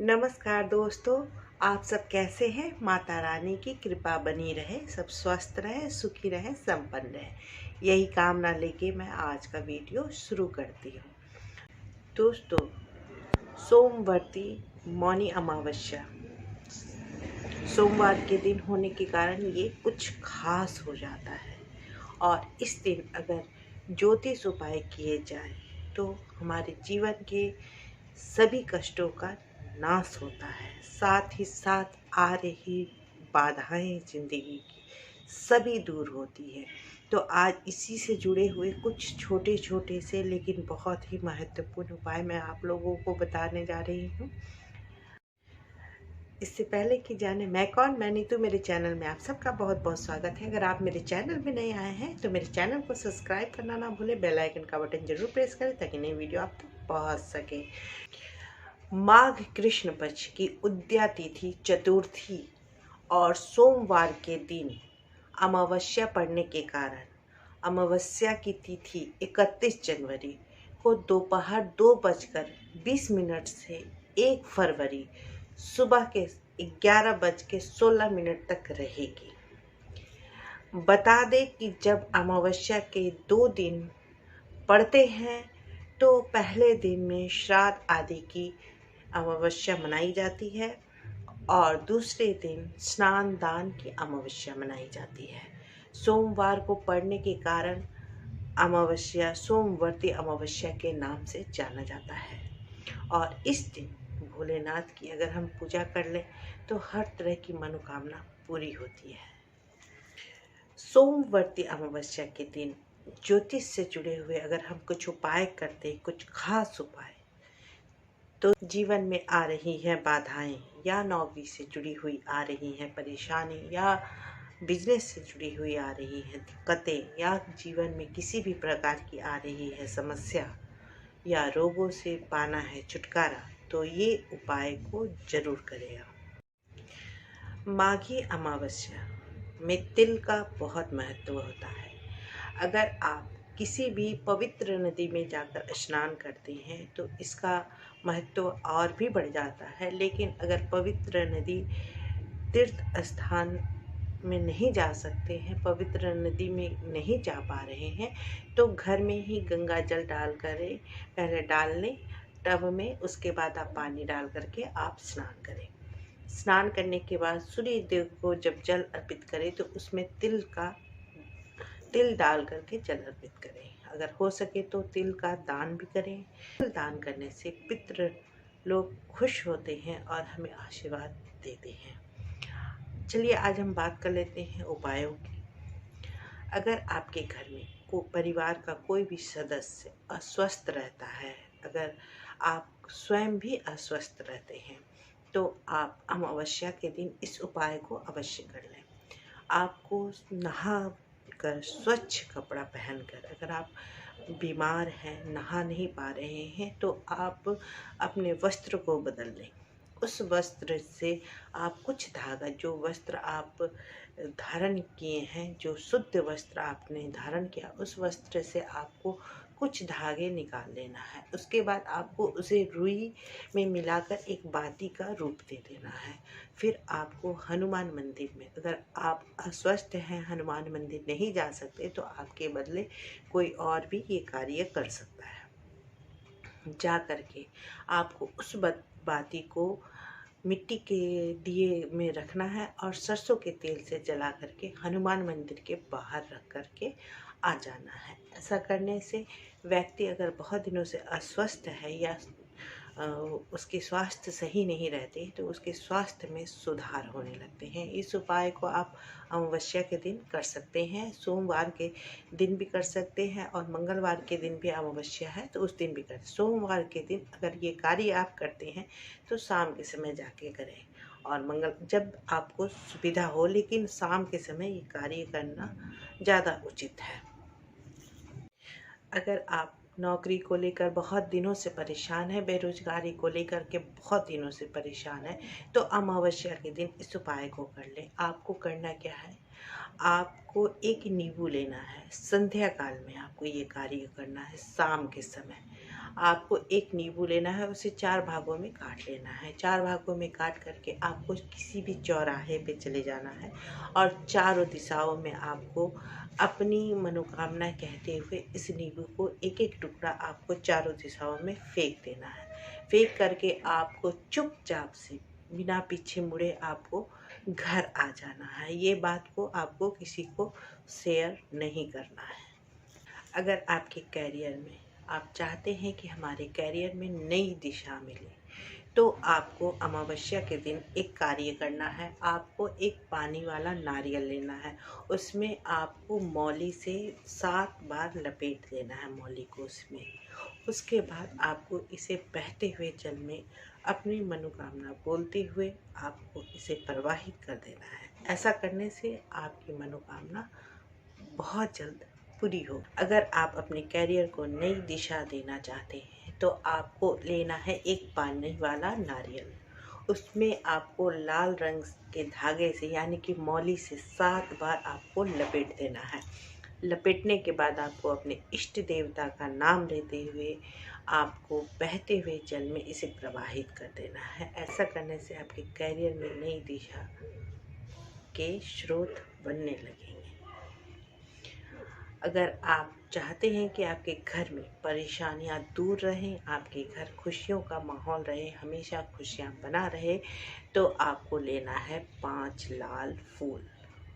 नमस्कार दोस्तों, आप सब कैसे हैं। माता रानी की कृपा बनी रहे, सब स्वस्थ रहे, सुखी रहे, संपन्न रहे, यही कामना लेके मैं आज का वीडियो शुरू करती हूँ। दोस्तों, सोमवती मौनी अमावस्या सोमवार के दिन होने के कारण ये कुछ खास हो जाता है और इस दिन अगर ज्योतिष उपाय किए जाए तो हमारे जीवन के सभी कष्टों का नाश होता है। साथ ही साथ आ रही बाधाएं जिंदगी की सभी दूर होती है। तो आज इसी से जुड़े हुए कुछ छोटे छोटे से लेकिन बहुत ही महत्वपूर्ण उपाय मैं आप लोगों को बताने जा रही हूँ। इससे पहले कि जाने मैं कौन, मैं नीतू, मेरे चैनल में आप सबका बहुत बहुत स्वागत है। अगर आप मेरे चैनल में नए आए हैं तो मेरे चैनल को सब्सक्राइब करना ना भूलें, बेल आइकन का बटन जरूर प्रेस करें ताकि नई वीडियो आप तक पहुँच सके। माघ कृष्ण पक्ष की उद्या तिथि चतुर्थी और सोमवार के दिन अमावस्या पड़ने के कारण अमावस्या की तिथि 31 जनवरी को दोपहर 2:20 से 1 फरवरी सुबह के 11:16 तक रहेगी। बता दें कि जब अमावस्या के 2 दिन पड़ते हैं तो पहले दिन में श्राद्ध आदि की अमावस्या मनाई जाती है और दूसरे दिन स्नान दान की अमावस्या मनाई जाती है। सोमवार को पड़ने के कारण अमावस्या सोमवती अमावस्या के नाम से जाना जाता है और इस दिन भोलेनाथ की अगर हम पूजा कर लें तो हर तरह की मनोकामना पूरी होती है। सोमवती अमावस्या के दिन ज्योतिष से जुड़े हुए अगर हम कुछ उपाय करते, कुछ खास उपाय, तो जीवन में आ रही है बाधाएं या नौकरी से जुड़ी हुई आ रही हैं परेशानी या बिजनेस से जुड़ी हुई आ रही हैं दिक्कतें या जीवन में किसी भी प्रकार की आ रही है समस्या या रोगों से पाना है छुटकारा, तो ये उपाय को जरूर करेगा। माघी अमावस्या में तिल का बहुत महत्व होता है। अगर आप किसी भी पवित्र नदी में जाकर स्नान करते हैं तो इसका महत्व और भी बढ़ जाता है। लेकिन अगर पवित्र नदी तीर्थ स्थान में नहीं जा सकते हैं, पवित्र नदी में नहीं जा पा रहे हैं, तो घर में ही गंगा जल डाल कर पहले डाल लें टब में, उसके बाद आप पानी डाल करके आप स्नान करें। स्नान करने के बाद सूर्य देव को जब जल अर्पित करें तो उसमें तिल डाल करके जल अर्पित करें। अगर हो सके तो तिल का दान भी करें। तिल दान करने से पितृ लोग खुश होते हैं और हमें आशीर्वाद देते हैं। चलिए आज हम बात कर लेते हैं उपायों की। अगर आपके घर में परिवार का कोई भी सदस्य अस्वस्थ रहता है, अगर आप स्वयं भी अस्वस्थ रहते हैं, तो आप अमावस्या के दिन इस उपाय को अवश्य कर लें। आपको नहा कर स्वच्छ कपड़ा पहनकर, अगर आप बीमार हैं, नहा नहीं पा रहे हैं, तो आप अपने वस्त्र को बदल लें। उस वस्त्र से आप कुछ धागा, जो वस्त्र आप धारण किए हैं, जो शुद्ध वस्त्र आपने धारण किया, उस वस्त्र से आपको कुछ धागे निकाल लेना है। उसके बाद आपको उसे रुई में मिलाकर एक बाती का रूप दे देना है। फिर आपको हनुमान मंदिर में, अगर आप अस्वस्थ हैं, हनुमान मंदिर नहीं जा सकते, तो आपके बदले कोई और भी ये कार्य कर सकता है। जा करके आपको उस बाती को मिट्टी के दिए में रखना है और सरसों के तेल से जला करके हनुमान मंदिर के बाहर रख करके आ जाना है। ऐसा करने से व्यक्ति अगर बहुत दिनों से अस्वस्थ है या उसके स्वास्थ्य सही नहीं रहते तो उसके स्वास्थ्य में सुधार होने लगते हैं। इस उपाय को आप अमावस्या के दिन कर सकते हैं, सोमवार के दिन भी कर सकते हैं और मंगलवार के दिन भी अमावस्या है तो उस दिन भी करें। सोमवार के दिन अगर ये कार्य आप करते हैं तो शाम के समय जाके करें और जब आपको सुविधा हो, लेकिन शाम के समय ये कार्य करना ज़्यादा उचित है। अगर आप नौकरी को लेकर बहुत दिनों से परेशान है, बेरोजगारी को लेकर के बहुत दिनों से परेशान है, तो अमावस्या के दिन इस उपाय को कर लें। आपको करना क्या है, आपको एक नींबू लेना है। संध्या काल में आपको ये कार्य करना है। शाम के समय आपको एक नींबू लेना है, उसे 4 भागों में काट लेना है। 4 भागों में काट करके आपको किसी भी चौराहे पे चले जाना है और चारों दिशाओं में आपको अपनी मनोकामना कहते हुए इस नींबू को एक-एक टुकड़ा आपको चारों दिशाओं में फेंक देना है। फेंक करके आपको चुपचाप से बिना पीछे मुड़े आपको घर आ जाना है। ये बात को आपको किसी को शेयर नहीं करना है। अगर आपके करियर में आप चाहते हैं कि हमारे करियर में नई दिशा मिले, तो आपको अमावस्या के दिन एक कार्य करना है। आपको एक पानी वाला नारियल लेना है, उसमें आपको मौली से 7 बार लपेट देना है मौली को उसमें। उसके बाद आपको इसे बहते हुए जल में अपनी मनोकामना बोलते हुए आपको इसे प्रवाहित कर देना है। ऐसा करने से आपकी मनोकामना बहुत जल्द पूरी हो। अगर आप अपने करियर को नई दिशा देना चाहते हैं तो आपको लेना है एक पानी वाला नारियल। उसमें आपको लाल रंग के धागे से यानी कि मौली से 7 बार आपको लपेट देना है। लपेटने के बाद आपको अपने इष्ट देवता का नाम लेते हुए आपको बहते हुए जल में इसे प्रवाहित कर देना है। ऐसा करने से आपके करियर में नई दिशा के स्रोत बनने लगेंगे। अगर आप चाहते हैं कि आपके घर में परेशानियां दूर रहें, आपके घर खुशियों का माहौल रहे, हमेशा खुशियां बना रहे, तो आपको लेना है 5 लाल फूल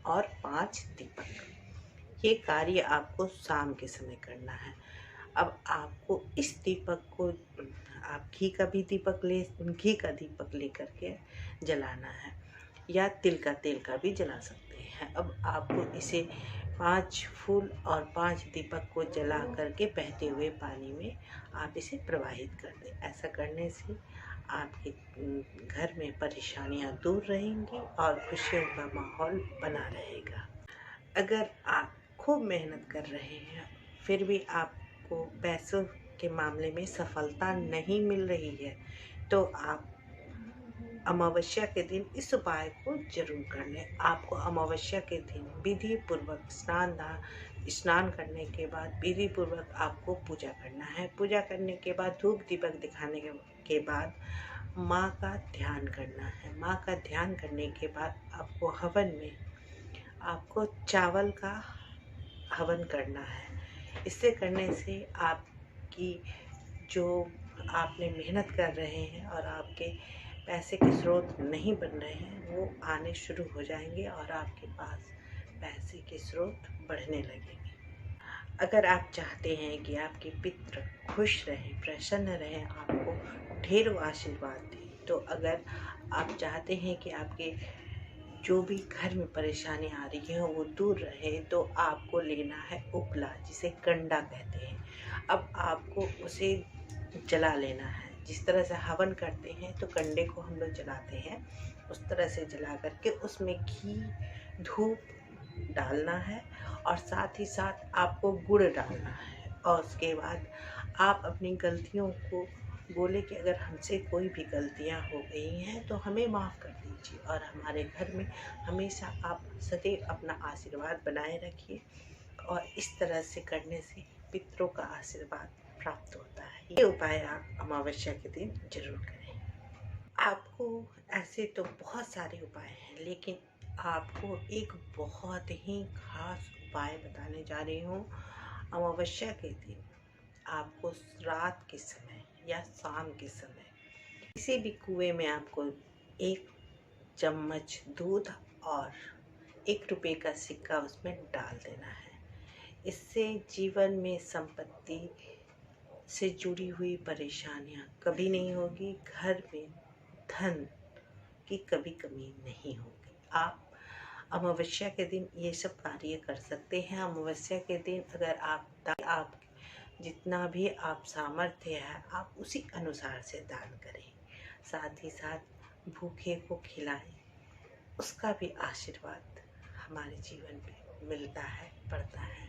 और 5 दीपक। ये कार्य आपको शाम के समय करना है। अब आपको इस दीपक को आप घी का दीपक लेकर के जलाना है या तिल का तेल का भी जला सकते हैं। अब आपको इसे 5 फूल और 5 दीपक को जला करके बहते हुए पानी में आप इसे प्रवाहित कर दें। ऐसा करने से आपके घर में परेशानियां दूर रहेंगी और खुशियों का माहौल बना रहेगा। अगर आप खूब मेहनत कर रहे हैं फिर भी आपको पैसों के मामले में सफलता नहीं मिल रही है, तो आप अमावस्या के दिन इस उपाय को जरूर कर लें। आपको अमावस्या के दिन विधि पूर्वक स्नान करने के बाद विधि पूर्वक आपको पूजा करना है। पूजा करने के बाद धूप दीपक दिखाने के बाद माँ का ध्यान करना है। माँ का ध्यान करने के बाद आपको हवन में आपको चावल का हवन करना है। इससे करने से आपकी जो आपने मेहनत कर रहे हैं और आपके पैसे के स्रोत नहीं बन रहे हैं वो आने शुरू हो जाएंगे और आपके पास पैसे के स्रोत बढ़ने लगेंगे। अगर आप चाहते हैं कि आपके पितृ खुश रहें, प्रसन्न रहें, आपको ढेरों आशीर्वाद दें, तो अगर आप चाहते हैं कि आपके जो भी घर में परेशानी आ रही है वो दूर रहे, तो आपको लेना है उपला, जिसे कंडा कहते हैं। अब आपको उसे जला लेना है। जिस तरह से हवन करते हैं तो कंडे को हम लोग जलाते हैं, उस तरह से जला करके उसमें घी धूप डालना है और साथ ही साथ आपको गुड़ डालना है। और उसके बाद आप अपनी गलतियों को बोले कि अगर हमसे कोई भी गलतियां हो गई हैं तो हमें माफ़ कर दीजिए और हमारे घर में हमेशा आप सदैव अपना आशीर्वाद बनाए रखिए। और इस तरह से करने से पितरों का आशीर्वाद प्राप्त होता है। ये उपाय आप अमावस्या के दिन जरूर करें। आपको ऐसे तो बहुत सारे उपाय हैं, लेकिन आपको एक बहुत ही खास उपाय बताने जा रही हूँ। अमावस्या के दिन आपको रात के समय या शाम के समय किसी भी कुएं में आपको 1 चम्मच दूध और 1 रुपये का सिक्का उसमें डाल देना है। इससे जीवन में संपत्ति से जुड़ी हुई परेशानियां कभी नहीं होगी, घर में धन की कभी कमी नहीं होगी। आप अमावस्या के दिन ये सब कार्य कर सकते हैं। अमावस्या के दिन अगर आप जितना भी आप सामर्थ्य है आप उसी अनुसार से दान करें। साथ ही साथ भूखे को खिलाएं, उसका भी आशीर्वाद हमारे जीवन में मिलता है, पड़ता है।